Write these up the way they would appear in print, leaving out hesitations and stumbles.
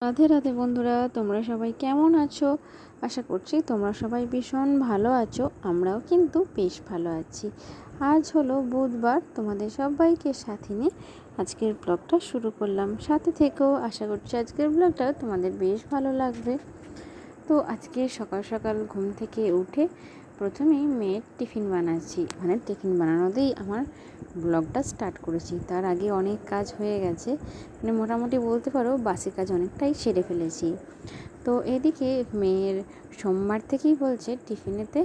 রাধে রাধে বন্ধুরা, তোমরা সবাই কেমন আছো? আশা করছি তোমরা সবাই ভীষণ ভালো আছো। আমরাও কিন্তু বেশ ভালো আছি। আজ হলো বুধবার, তোমাদের সবাইকে সাথে নিয়ে আজকের ব্লগটা শুরু করলাম। সাথে থেকেও আশা করছি আজকের ব্লগটা তোমাদের বেশ ভালো লাগবে। তো আজকে সকাল সকাল ঘুম থেকে উঠে প্রথমেই মেয়ের টিফিন বানাচ্ছি। মানে টিফিন বানানোতেই আমার ব্লগটা স্টার্ট করেছি। তার আগে অনেক কাজ হয়ে গেছে, মানে মোটামুটি বলতে পারো বাসি কাজ অনেকটাই সেরে ফেলেছি। তো এদিকে মেয়ের সোমবার থেকেই বলছে টিফিনেতে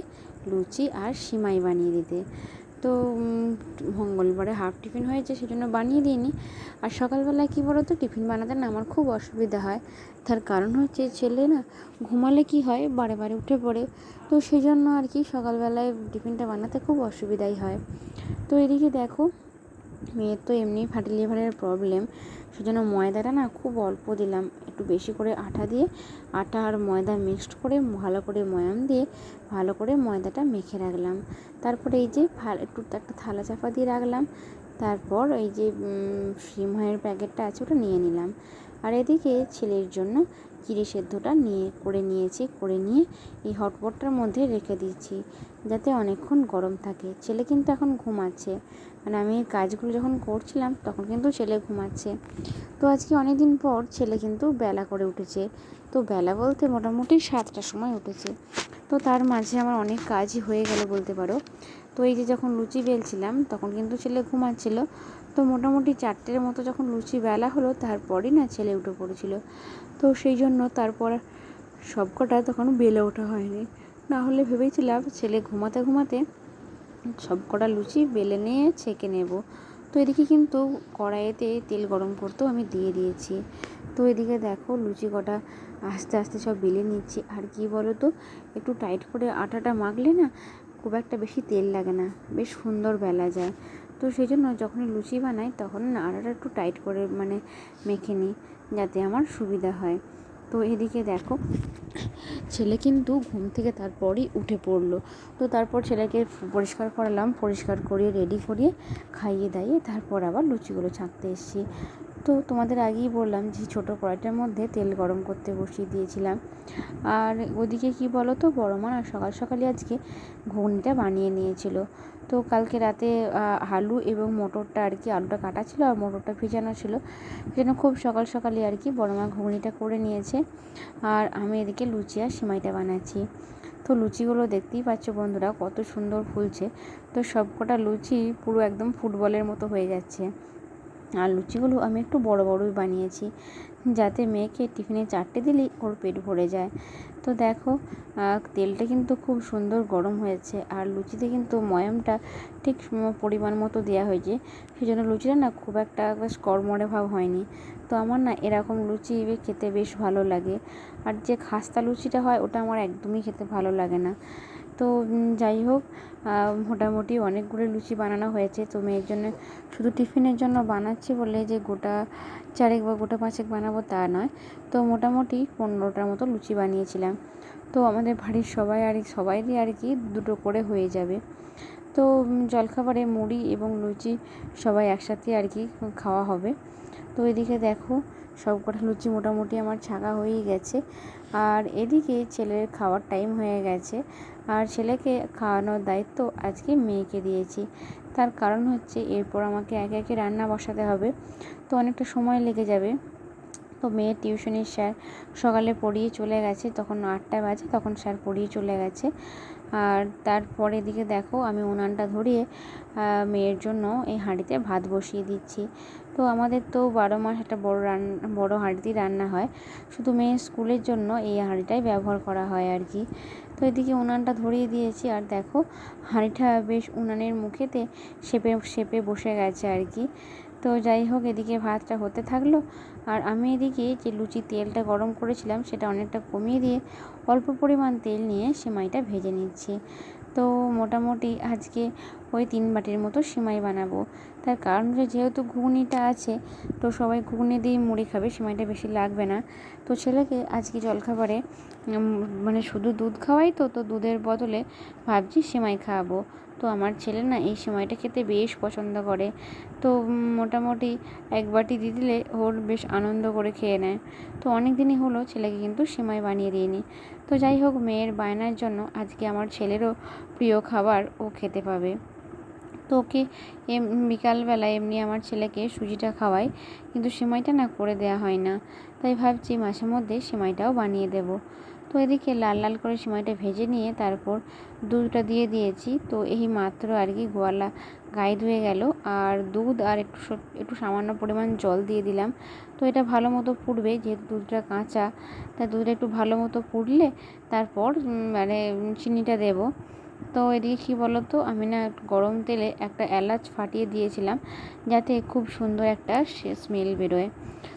লুচি আর সিমাই বানিয়ে দিতে। তো মঙ্গলবারে হাফ টিফিন হয়েছে, সেজন্য বানিয়ে দিইনি। আর সকালবেলায় কী বলো তো, টিফিন বানাতে না আমার খুব অসুবিধা হয়। তার কারণ হচ্ছে ছেলে না ঘুমালে কি হয়, বারে বারে উঠে পড়ে। তো সেই জন্য আর কি সকালবেলায় টিফিনটা বানাতে খুব অসুবিধাই হয়। তো এদিকে দেখো, মেয়ের তো এমনি ফ্যাটি লিভারের প্রবলেম, সেজন্য ময়দাটা না খুব অল্প দিলাম। একটু বেশি করে আটা দিয়ে, আটা আর ময়দা মিক্সড করে ভালো করে ময়াম দিয়ে ভালো করে ময়দাটা মেখে রাখলাম। তারপরে এই যে একটু একটা থালা চাপা দিয়ে রাখলাম। তারপর এই যে সিমহের প্যাকেটটা আছে ওটা নিয়ে নিলাম। আর এদিকে ছেলের জন্য চিড়ে সেদ্ধটা করে নিয়ে এই হটপটটার মধ্যে রেখে দিচ্ছি, যাতে অনেকক্ষণ গরম থাকে। ছেলে কিন্তু এখন ঘুমাচ্ছে, মানে আমি এই কাজগুলো যখন করছিলাম তখন কিন্তু ছেলে ঘুমাচ্ছে। তো আজকে অনেক দিন পর ছেলে কিন্তু বেলা করে উঠেছে। তো বেলা বলতে মোটামুটি 7টার সময় উঠেছে। তো তার মাঝে আমার অনেক কাজই হয়ে গেল বলতে পারো। তো এই যে যখন লুচি বেলছিলাম তখন কিন্তু ছেলে ঘুমাচ্ছিল। তো মোটামুটি 4টের মতো যখন লুচি বেলা হলো, তারপরই না ছেলে উঠে পড়েছিল। তো সেই জন্য তারপর সবকটা তখন বেলে ওঠা হয়নি। না হলে ভেবেছিলাম ছেলে ঘুমাতে ঘুমাতে সব কটা লুচি বেলে নিয়ে ছেঁকে নেব। তো এদিকে কিন্তু কড়াইতে তেল গরম করতেও আমি দিয়ে দিয়েছি। তো এদিকে দেখো লুচি কটা আস্তে আস্তে সব বেলে নিচ্ছি। আর কি বলো তো, একটু টাইট করে আটাটা মাখলে না খুব একটা বেশি তেল লাগে না, বেশ সুন্দর বেলা যায়। তো সেই জন্য যখনই লুচি বানাই তখন না আটাটা একটু টাইট করে মানে মেখে নিই, যাতে আমার সুবিধা হয়। তো এদিকে দেখো ছেলে কিন্তু ঘুম থেকে তারপরই উঠে পড়লো। তো তারপর ছেলেকে পরিষ্কার করালাম, পরিষ্কার করিয়ে রেডি করিয়ে খাইয়ে দাইয়ে তারপর আবার লুচিগুলো ছাঁকতে এসেছি। তো তোমাদের আগেই বললাম যে ছোটো কড়াইটার মধ্যে তেল গরম করতে বসিয়ে দিয়েছিলাম। আর ওদিকে কি বলো তো, বড় মা না সকাল সকালই আজকে ঘুগনিটা বানিয়ে নিয়েছিল। তো কালকে রাতে আলু এবং মটরটা আর কি, আলুটা কাটা ছিল আর মটরটা ভেজানো ছিল, সেজন্য খুব সকাল সকালই আর কি বড় মা ঘুগনিটা করে নিয়েছে। আর আমি এদিকে লুচি আর সিমাইটা বানাচ্ছি। তো লুচিগুলো দেখতেই পাচ্ছ বন্ধুরা কত সুন্দর ফুলছে। তো সবকটা লুচি পুরো একদম ফুটবলের মতো হয়ে যাচ্ছে। আর লুচিগুলো আমি একটু বড় বড়ই বানিয়েছি, যাতে মেয়েকে টিফিনে 4টে দিলেই ওর পেট ভরে যায়। তো দেখো তেলটা কিন্তু খুব সুন্দর গরম হয়েছে, আর লুচিতে কিন্তু ময়ামটা ঠিক পরিমাণ মতো দেওয়া হয়েছে, সেই জন্য লুচিটা না খুব একটা বেশ কড়মড়ে ভাব হয়নি। তো আমার না এরকম লুচি খেতে বেশ ভালো লাগে। আর যে খাস্তা লুচিটা হয় ওটা আমার একদমই খেতে ভালো লাগে না। তো যাই হোক, মোটামুটি অনেকগুলো লুচি বানানো হয়েছে। তো মেয়ের জন্য শুধু টিফিনের জন্য বানাচ্ছি বলে যে গোটা 4 বা গোটা 5 বানাবো তা নয়। তো মোটামুটি 15টার মতো লুচি বানিয়েছিলাম। তো আমাদের বাড়ির সবাইরই আর কি 2টো করে হয়ে যাবে। তো জলখাবারে মুড়ি এবং লুচি সবাই একসাথে আর কি খাওয়া হবে। তো এদিকে দেখো সব কটা লুচি মোটামুটি আমার ছাকা হয়েই গেছে। আর এদিকে ছেলের খাওয়ার টাইম হয়ে গেছে, আর ছেলেকে খাওয়ানোর দায়িত্ব আজকে মেয়েকে দিয়েছি। তার কারণ হচ্ছে এরপর আমাকে একে একে রান্না বসাতে হবে, তো অনেকটা সময় লেগে যাবে। তো মেয়ের টিউশনির স্যার সকালে পড়িয়ে চলে গেছে, তখন 8টা বাজে, তখন স্যার পড়িয়ে চলে গেছে। আর তারপরে এদিকে দেখো আমি উনানটা ধরিয়ে মেয়ের জন্য এই হাঁড়িতে ভাত বসিয়ে দিচ্ছি। তো আমাদের তো 12 মাস একটা বড় হাঁড়িতেই রান্না হয়, শুধু মেয়ের স্কুলের জন্য এই হাঁড়িটাই ব্যবহার করা হয় আর কি। তো এদিকে উনানটা ধরিয়ে দিয়েছি, আর দেখো হাঁড়িটা বেশ উনানের মুখেতে শেপে বসে গেছে আর কি। তো যাই হোক, এদিকে ভাতটা হতে থাকলো, আর আমি এদিকে যে লুচি তেলটা গরম করেছিলাম সেটা অনেকটা কমিয়ে দিয়ে অল্প পরিমাণ তেল নিয়ে সেমাইটা ভেজে নিচ্ছি। তো মোটামুটি আজকে ওই 3 বাটির মতো সিমাই বানাবো। তার কারণ হচ্ছে যেহেতু ঘুগনিটা আছে, তো সবাই ঘুগনি দিয়েই মুড়ি খাবে, সিমাইটা বেশি লাগবে না। তো ছেলেকে আজকে জলখাবারে মানে শুধু দুধ খাওয়াই, তো দুধের বদলে ভাবছি সিমাই খাওয়াবো। তো আমার ছেলে না এই সিমাইটা খেতে বেশ পছন্দ করে। তো মোটামুটি 1 বাটি দিয়ে দিলে ওর বেশ আনন্দ করে খেয়ে নেয়। তো অনেক দিনই হলো ছেলেকে কিন্তু সিমাই বানিয়ে দিইনি। তো যাই হোক, মেয়ের বায়নার জন্য আজকে আমার ছেলেরও প্রিয় খাবার ও খেতে পাবে। তো ওকে বিকালবেলা এমনি আমার ছেলেকে সুজিটা খাওয়াই, কিন্তু সিমাইটা না করে দেওয়া হয় না। তাই ভাবছি মাঝে মধ্যে সিমাইটাও বানিয়ে দেব। তো এদিকে লাল লাল করে সিমাইটা ভেজে নিয়ে তারপর দুধটা দিয়ে দিয়েছি। তো এই মাত্র আর কি গোয়ালা গায়ে ধুয়ে গেল, আর দুধ আর একটু সামান্য পরিমাণ জল দিয়ে দিলাম। তো এটা ভালো মতো ফুটবে, যেহেতু দুধটা কাঁচা, তাই দুধটা একটু ভালো মতো ফুটলে তারপর মানে চিনিটা দেবো। তো এদিকে কী বলো তো, আমি না গরম তেলে একটা এলাচ ফাটিয়ে দিয়েছিলাম, যাতে খুব সুন্দর একটা স্মেল বেরোয়।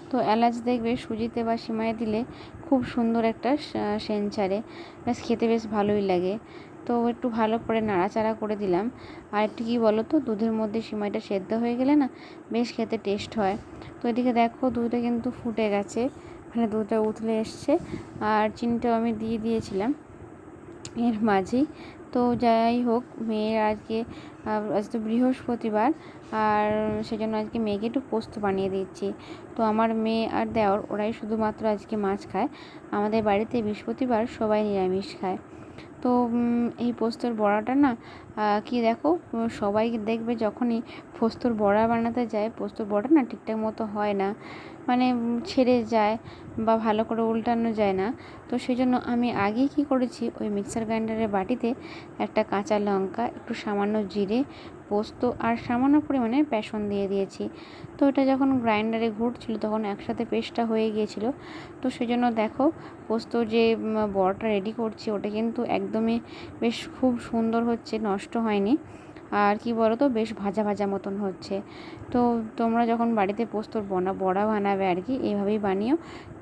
তো এলাচ দেখবে সুজিতে বা সিমাইয়ে দিলে খুব সুন্দর একটা সেন্ট ছাড়ে, বেশ খেতে বেশ ভালোই লাগে। তো একটু ভালো করে নাড়াচাড়া করে দিলাম। আর একটু কী বলো তো, দুধের মধ্যে সিমাইটা সেদ্ধ হয়ে গেলে না বেশ খেতে টেস্ট হয়। তো এদিকে দেখো দুধটা কিন্তু ফুটে গেছে, মানে দুধটা উতলে এসছে, আর চিনিটাও আমি দিয়ে দিয়েছিলাম এর মাঝেই। তো যাই হোক, মেয়ের আজ তো বৃহস্পতিবার, আর সেজন্য আজকে মেয়েকে একটু পোস্ত বানিয়ে দিচ্ছি। তো আমার মেয়ে আর দেওর ওরাই শুধুমাত্র আজকে মাছ খায়, আমাদের বাড়িতে বৃহস্পতিবার সবাই নিরামিষ খায়। তো এই পোস্তর বড়াটা না কি দেখো, সবাই দেখবে যখনই পোস্তর বড়া বানাতে যায়, পোস্তর বড়াটা না ঠিকঠাক মতো হয় না, মানে ছেড়ে যায় বা ভালো করে উল্টানো যায় না। তো সেই জন্য আমি আগেই কী করেছি, ওই মিক্সার গ্রাইন্ডারের বাটিতে একটা কাঁচা লঙ্কা, একটু সামান্য জিরে, পোস্ত আর সামান্য পরিমাণে বেসন দিয়ে দিয়েছি। তো এটা যখন গ্রাইন্ডারে ঘুরছিল তখন একসাথে পেস্টটা হয়ে গিয়েছিল। তো সেই জন্য দেখো পোস্ত যে বড়াটা রেডি করছি, ওটা কিন্তু একদমই বেশ খুব সুন্দর হচ্ছে, নষ্ট হয়নি। আর কি বলো তো, বেশ ভাজা ভাজা মতন হচ্ছে। তো তোমরা যখন বাড়িতে পোস্তর বড়া বানাবে আর কি, এইভাবেই বানিও,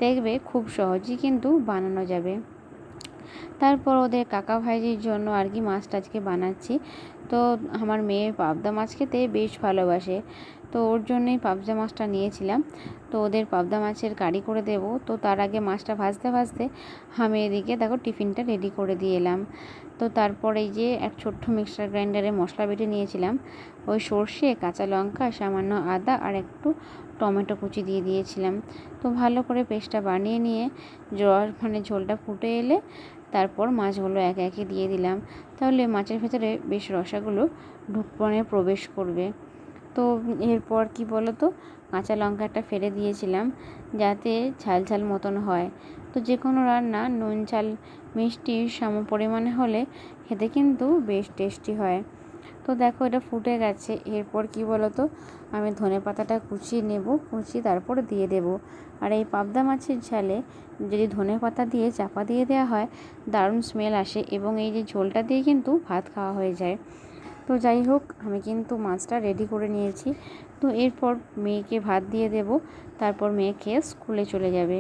দেখবে খুব সহজেই কিন্তু বানানো যাবে। তারপর ওদের কাকা ভাইজির জন্য আর কি মাছটা আজকে বানাচ্ছি। তো আমার মেয়ে পাবদা মাছ খেতে বেশ ভালোবাসে, তো ওর জন্যই পাবদা মাছটা নিয়েছিলাম। তো ওদের পাবদা মাছের কারি করে দেব। তো তার আগে মাছটা ভাজতে ভাজতে আমি এদিকে দেখো টিফিনটা রেডি করে দিয়ে এলাম। তো তারপর এই যে এক ছোট্ট মিক্সার গ্রাইন্ডারে মশলা বেটে নিয়েছিলাম, ওই সর্ষে, কাঁচা লঙ্কা, সামান্য আদা আর একটু টমেটো কুচি দিয়ে দিয়েছিলাম। তো ভালো করে পেস্টটা বানিয়ে নিয়ে ঝোলটা ফুটে এলে তারপর মাছগুলো একে একে দিয়ে দিলাম, তাহলে মাছের ভেতরে বেশ রসাগুলো প্রবেশ করবে। তো এরপর কি বলো তো, কাঁচা লঙ্কা একটা ফেলে দিয়েছিলাম যাতে ঝাল ঝাল মতন হয়। তো যে কোনো রান্না নুন ঝাল মিষ্টি সম পরিমাণে হলে খেতে কিন্তু বেশ টেস্টি হয়। তো দেখো এটা ফুটে গেছে। এরপর কি বলো তো, আমি ধনেপাতাটা কুচিয়ে নেব, কুচিয়ে তারপরে দিয়ে দেব। আর এই পাবদা মাছের ঝালে যদি ধনেপাতা দিয়ে চাপা দিয়ে দেওয়া হয়, দারুণ স্মেল আসে, এবং এই যে ঝোলটা দিয়ে কিন্তু ভাত খাওয়া হয়ে যায়। তো যাই হোক, আমি কিন্তু মাছটা রেডি করে নিয়েছি। তো এরপর মেয়েকে ভাত দিয়ে দেব, তারপর মেয়ে খেয়ে স্কুলে চলে যাবে।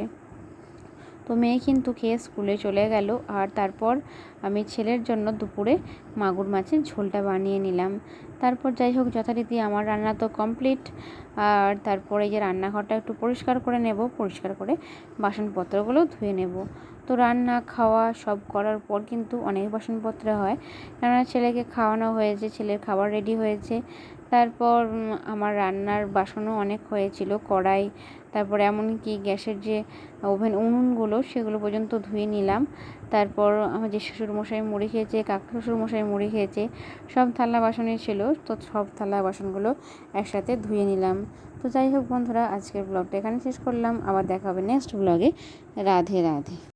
তো মেয়ে কিন্তু খেয়ে স্কুলে চলে গেল। আর তারপর আমি ছেলের জন্য দুপুরে মাগুর মাছের ঝোলটা বানিয়ে নিলাম। তারপর যাই হোক, যথারীতি আমার রান্না তো কমপ্লিট। আর তারপরে এই যে রান্নাঘরটা একটু পরিষ্কার করে নেব, পরিষ্কার করে বাসনপত্রগুলো ধুয়ে নেব। তো রান্না খাওয়া সব করার পর কিন্তু অনেক বাসনপত্র হয়, কেননা ছেলেকে খাওয়ানো হয়েছে, ছেলের খাবার রেডি হয়েছে। তারপর আমার রান্নার বাসনও অনেক হয়েছিল, কড়াই, তারপর এমনকি গ্যাসের যে উনুনগুলো সেগুলো পর্যন্ত ধুয়ে নিলাম। তারপর আমার যে শ্বশুরমশাই মুড়ি খেয়েছে, কাকা শ্বশুরমশাই মুড়ি খেয়েছে, সব থালা বাসনই ছিল, তো সব থালা বাসনগুলো একসাথে ধুয়ে নিলাম। তো যাই হোক বন্ধুরা, আজকের ব্লগটা এখানে শেষ করলাম, আবার দেখা হবে নেক্সট ব্লগে। রাধে রাধে।